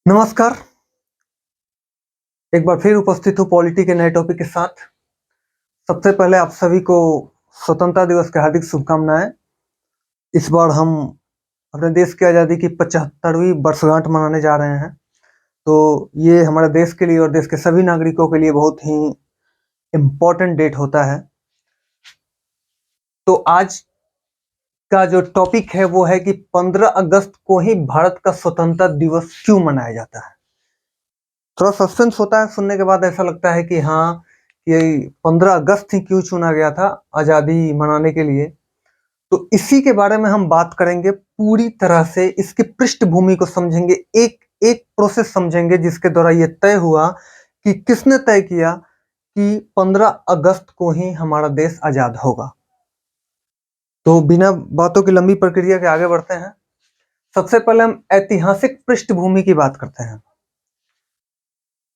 नमस्कार। एक बार फिर उपस्थित हूँ पॉलिटी के नए टॉपिक के साथ। सबसे पहले आप सभी को स्वतंत्रता दिवस की हार्दिक शुभकामनाएं। इस बार हम अपने देश की आज़ादी की 75वीं वर्षगांठ मनाने जा रहे हैं। तो ये हमारे देश के लिए और देश के सभी नागरिकों के लिए बहुत ही इम्पोर्टेंट डेट होता है। तो आज का जो टॉपिक है वो है कि 15 अगस्त को ही भारत का स्वतंत्रता दिवस क्यों मनाया जाता है। थोड़ा सस्पेंस होता है, सुनने के बाद ऐसा लगता है कि हाँ, ये 15 अगस्त ही क्यों चुना गया था आज़ादी मनाने के लिए। तो इसी के बारे में हम बात करेंगे पूरी तरह से, इसकी पृष्ठभूमि को समझेंगे, एक एक प्रोसेस समझेंगे जिसके द्वारा ये तय हुआ कि किसने तय किया कि 15 अगस्त को ही हमारा देश आज़ाद होगा। तो बिना बातों की लंबी प्रक्रिया के आगे बढ़ते हैं। सबसे पहले हम ऐतिहासिक पृष्ठभूमि की बात करते हैं।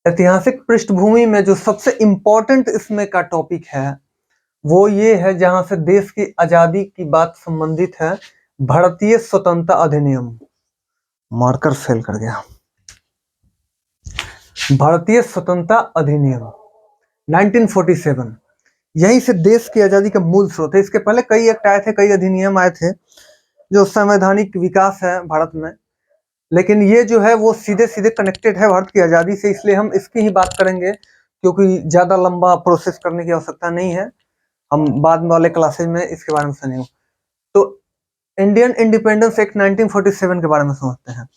ऐतिहासिक पृष्ठभूमि में जो सबसे इंपॉर्टेंट इसमें का टॉपिक है वो ये है, जहां से देश की आजादी की बात संबंधित है, भारतीय स्वतंत्रता अधिनियम। मार्कर फेल कर गया। भारतीय स्वतंत्रता अधिनियम 1947, यहीं से देश की आजादी का मूल स्रोत है। इसके पहले कई एक्ट आए थे, कई अधिनियम आए थे जो संवैधानिक विकास है भारत में, लेकिन ये जो है वो सीधे सीधे कनेक्टेड है भारत की आज़ादी से, इसलिए हम इसकी ही बात करेंगे, क्योंकि ज़्यादा लंबा प्रोसेस करने की आवश्यकता नहीं है। हम बाद वाले क्लासेज में इसके बारे में सुनेंगे। तो इंडियन इंडिपेंडेंस एक्ट 1947 के बारे में समझते हैं।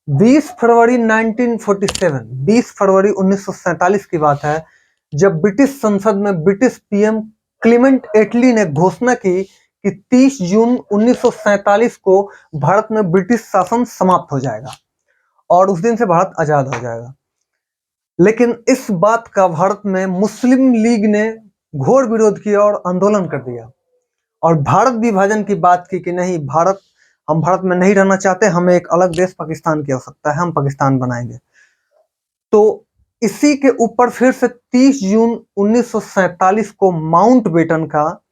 20 फरवरी 1947, 20 फरवरी 1947 की बात है, जब ब्रिटिश संसद में ब्रिटिश पीएम क्लीमेंट एटली ने घोषणा की कि 30 जून 1947 को भारत में ब्रिटिश शासन समाप्त हो जाएगा और उस दिन से भारत आजाद हो जाएगा। लेकिन इस बात का भारत में मुस्लिम लीग ने घोर विरोध किया और आंदोलन कर दिया और भारत विभाजन की बात की कि नहीं, हम भारत में नहीं रहना चाहते, हमें एक अलग देश पाकिस्तान की आवश्यकता है, हम पाकिस्तान बनाएंगे। तो इसी के ऊपर फिर से 30 जून 1947 को माउंटबेटन का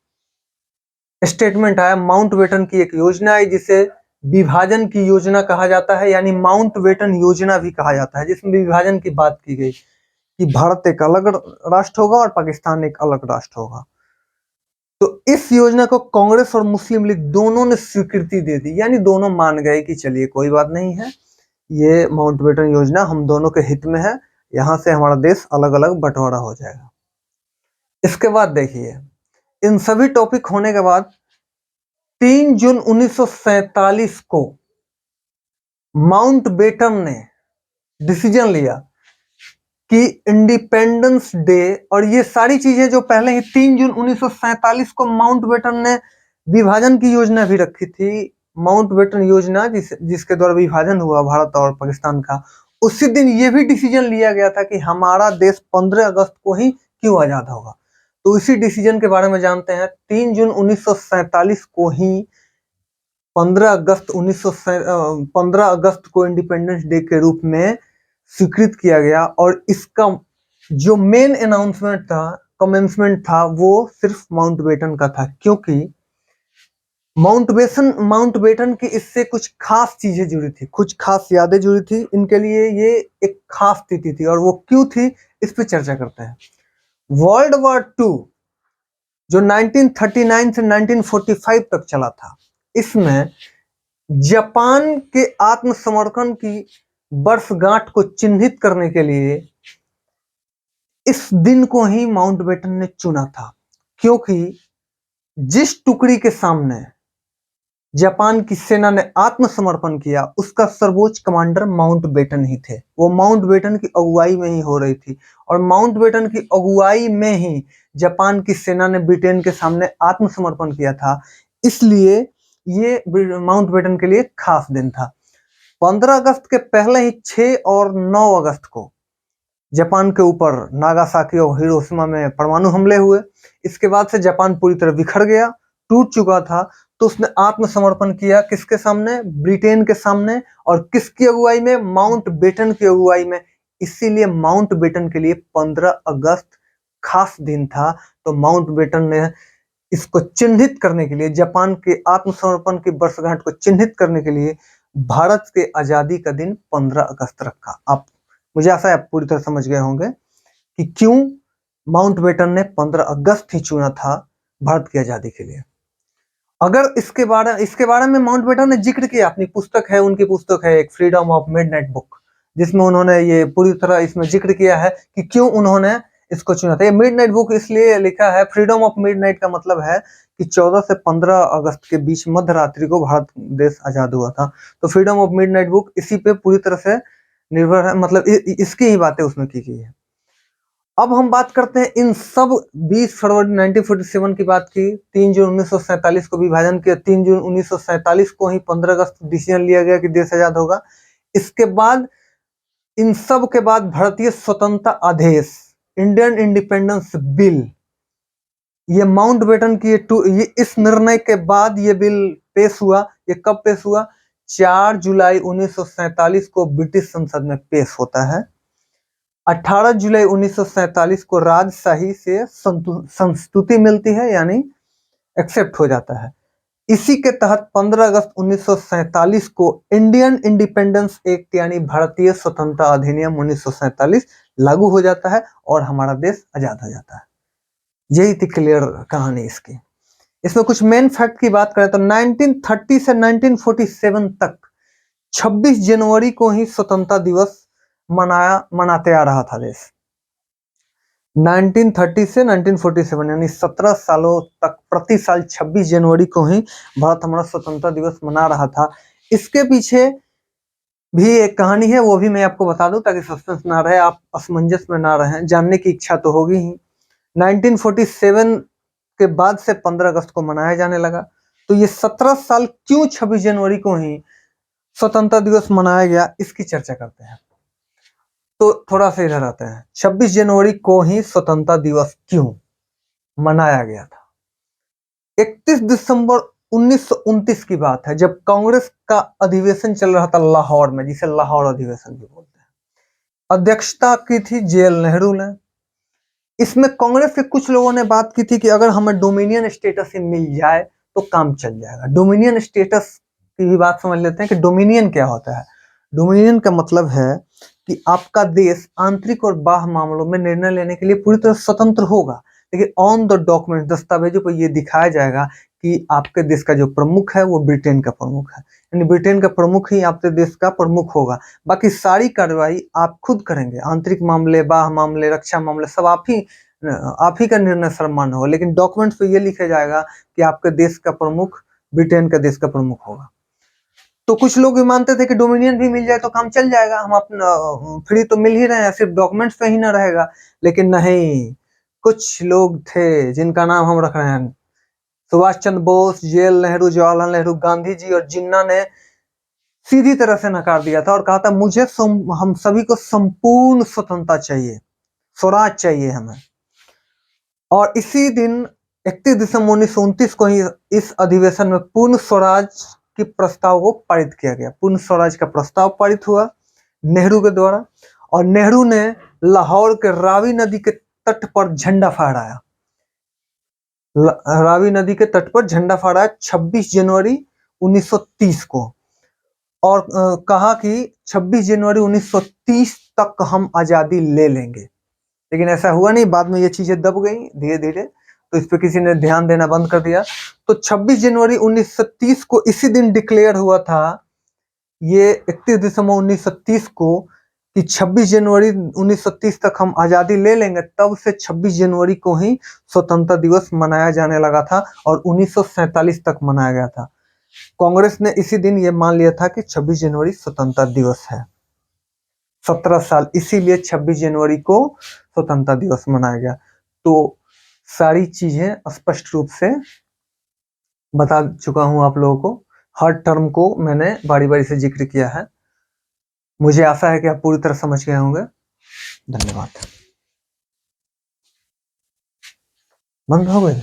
स्टेटमेंट आया। माउंटबेटन की एक योजना आई जिसे विभाजन की योजना कहा जाता है, यानी माउंटबेटन योजना भी कहा जाता है, जिसमें विभाजन की बात की गई कि भारत एक अलग राष्ट्र होगा और पाकिस्तान एक अलग राष्ट्र होगा। तो इस योजना को कांग्रेस और मुस्लिम लीग दोनों ने स्वीकृति दे दी, यानी दोनों मान गए कि चलिए कोई बात नहीं है, ये माउंटबेटन योजना हम दोनों के हित में है, यहां से हमारा देश अलग अलग बंटवारा हो जाएगा। इसके बाद देखिए, इन सभी टॉपिक होने के बाद 3 जून 1947 को माउंटबेटन ने डिसीजन लिया कि इंडिपेंडेंस डे, और ये सारी चीजें जो पहले ही 3 जून 1947 को माउंटबेटन ने विभाजन की योजना भी रखी थी, माउंटबेटन योजना जिसके द्वारा विभाजन हुआ भारत और पाकिस्तान का, उसी दिन ये भी डिसीजन लिया गया था कि हमारा देश 15 अगस्त को ही क्यों आजाद होगा। तो इसी डिसीजन के बारे में जानते हैं। 3 जून 1947 को ही 15 अगस्त को इंडिपेंडेंस डे के रूप में स्वीकृत किया गया, और इसका जो मेन अनाउंसमेंट था, कमेंसमेंट था, वो सिर्फ माउंटबेटन का था, क्योंकि माउंटबेटन की इससे कुछ खास चीजें जुड़ी थी, कुछ खास यादें जुड़ी थी, इनके लिए ये एक खास तिथि थी, और वो क्यों थी इस पे चर्चा करते हैं। वर्ल्ड वॉर 2 जो 1939 से 1945 तक चला था, इसमें जापान के आत्मसमर्पण की वर्षगांठ को चिन्हित करने के लिए इस दिन को ही माउंटबेटन ने चुना था, क्योंकि जिस टुकड़ी के सामने जापान की सेना ने आत्मसमर्पण किया उसका सर्वोच्च कमांडर माउंटबेटन ही थे। वो माउंटबेटन की अगुवाई में ही हो रही थी, और माउंटबेटन की अगुवाई में ही जापान की सेना ने ब्रिटेन के सामने आत्मसमर्पण किया था, इसलिए ये माउंटबेटन के लिए खास दिन था। 15 अगस्त के पहले ही 6 और 9 अगस्त को जापान के ऊपर नागासाकी और हिरोशिमा में परमाणु हमले हुए। इसके बाद से जापान पूरी तरह बिखर गया, टूट चुका था, तो उसने आत्मसमर्पण किया किसके सामने? ब्रिटेन के सामने। और किसकी अगुवाई में? माउंटबेटन की अगुवाई में। इसीलिए माउंटबेटन के लिए 15 अगस्त खास दिन था। तो माउंटबेटन ने इसको चिन्हित करने के लिए, जापान के आत्मसमर्पण की वर्षगांठ को चिन्हित करने के लिए भारत के आजादी का दिन 15 अगस्त रखा। आप, मुझे आशा है आप पूरी तरह समझ गए होंगे कि क्यों माउंटबेटन ने 15 अगस्त ही चुना था भारत की आजादी के लिए। अगर इसके बारे में माउंटबेटन ने जिक्र किया, अपनी पुस्तक है, उनकी पुस्तक है एक फ्रीडम ऑफ मिडनाइट बुक, जिसमें उन्होंने ये पूरी तरह इसमें जिक्र किया है कि क्यों उन्होंने इसको चुना था। ये मिडनाइट बुक इसलिए लिखा है, फ्रीडम ऑफ मिडनाइट का मतलब है कि 14 से 15 अगस्त के बीच मध्य रात्रि को भारत देश आजाद हुआ था। तो फ्रीडम ऑफ मिडनाइट बुक इसी पे पूरी तरह से निर्भर है, मतलब इसकी ही बातें उसमें की गई है। अब हम बात करते हैं इन सब 20 फरवरी 1947 की बात की, 3 जून 1947 को विभाजन किया, 3 जून 1947 को ही 15 अगस्त डिसीजन लिया गया कि देश आजाद होगा। इसके बाद इन सब के बाद भारतीय स्वतंत्रता आदेश, इंडियन इंडिपेंडेंस बिल, ये माउंटबेटन की ये इस निर्णय के बाद ये बिल पेश हुआ। ये कब पेश हुआ? 4 जुलाई 1947 को ब्रिटिश संसद में पेश होता है। 18 जुलाई 1947 को राजशाही से संस्तुति मिलती है, यानी एक्सेप्ट हो जाता है। इसी के तहत 15 अगस्त 1947 को इंडियन इंडिपेंडेंस एक्ट यानी भारतीय स्वतंत्रता अधिनियम 1947 लागू हो जाता है और हमारा देश आजाद हो जाता है। यही थी क्लियर कहानी इसकी। इसमें कुछ मेन फैक्ट की बात करें तो 1930 से 1947 तक 26 जनवरी को ही स्वतंत्रता दिवस मनाते आ रहा था देश। 1930 से 1947 यानी 17 सालों तक प्रति साल 26 जनवरी को ही भारत हमारा स्वतंत्रता दिवस मना रहा था। इसके पीछे भी एक कहानी है, वो भी मैं आपको बता दूं ताकि सस्पेंस ना रहे, आप असमंजस में ना रहें, जानने की इच्छा तो होगी ही। 1947 के बाद से 15 अगस्त को मनाया जाने लगा। तो ये 17 साल क्यों 26 जनवरी को ही स्वतंत्रता दिवस मनाया गया, इसकी चर्चा करते हैं। तो थोड़ा सा इधर आते हैं, 26 जनवरी को ही स्वतंत्रता दिवस क्यों मनाया गया था? 31 दिसंबर 1929 की बात है, जब कांग्रेस का अधिवेशन चल रहा था लाहौर में, जिसे लाहौर अधिवेशन भी बोलते हैं। अध्यक्षता की थी जेएल नेहरू ने। इसमें कांग्रेस के कुछ लोगों ने बात की थी कि अगर हमें डोमिनियन स्टेटस ही मिल जाए तो काम चल जाएगा। डोमिनियन स्टेटस की भी बात समझ लेते हैं कि डोमिनियन क्या होता है। डोमिनियन का मतलब है कि आपका देश आंतरिक और बाह्य मामलों में निर्णय लेने के लिए पूरी तरह स्वतंत्र होगा, लेकिन ऑन द डॉक्यूमेंट, दस्तावेजों पर यह दिखाया जाएगा कि आपके देश का जो प्रमुख है वो ब्रिटेन का प्रमुख है, यानी ब्रिटेन का प्रमुख ही आपके देश का प्रमुख होगा। बाकी सारी कार्रवाई आप खुद करेंगे, आंतरिक मामले, बाह्य मामले, रक्षा मामले सब आप ही का निर्णय सर्वमान्य होगा, लेकिन डॉक्यूमेंट्स पे ये लिखा जाएगा कि आपके देश का प्रमुख ब्रिटेन का देश का प्रमुख होगा। तो कुछ लोग भी मानते थे कि डोमिनियन भी मिल जाए तो काम चल जाएगा, हम अपना फ्री तो मिल ही रहे हैं, सिर्फ डॉक्यूमेंट्स पे ही ना रहेगा। लेकिन नहीं, कुछ लोग थे जिनका नाम हम रख रहे हैं, सुभाष चंद्र बोस, जेएल नेहरू, जवाहरलाल नेहरू, गांधी जी और जिन्ना ने सीधी तरह से नकार दिया था और कहा था मुझे हम सभी को संपूर्ण स्वतंत्रता चाहिए, स्वराज चाहिए हमें। और इसी दिन 31 दिसंबर 1929 को ही इस अधिवेशन में पूर्ण स्वराज के प्रस्ताव को पारित किया गया। पूर्ण स्वराज का प्रस्ताव पारित हुआ नेहरू के द्वारा, और नेहरू ने लाहौर के रावी नदी के तट पर झंडा फहराया। रावी नदी के तट पर झंडा फहराया 26 जनवरी 1930 को, और कहा कि 26 जनवरी 1930 तक हम आजादी ले लेंगे। लेकिन ऐसा हुआ नहीं, बाद में ये चीजें दब गई धीरे धीरे, तो इस पे किसी ने ध्यान देना बंद कर दिया। तो 26 जनवरी 1930 को इसी दिन डिक्लेयर हुआ था, ये 31 दिसंबर 1930 को, कि 26 जनवरी 1930 तक हम आजादी ले लेंगे। तब से 26 जनवरी को ही स्वतंत्रता दिवस मनाया जाने लगा था और 1947 तक मनाया गया था। कांग्रेस ने इसी दिन ये मान लिया था कि 26 जनवरी स्वतंत्रता दिवस है। 17 साल इसीलिए 26 जनवरी को स्वतंत्रता दिवस मनाया गया। तो सारी चीजें स्पष्ट रूप से बता चुका हूं आप लोगों को, हर टर्म को मैंने बारी बारी से जिक्र किया है। मुझे आशा है कि आप पूरी तरह समझ गए होंगे। धन्यवाद। बंद हो गए।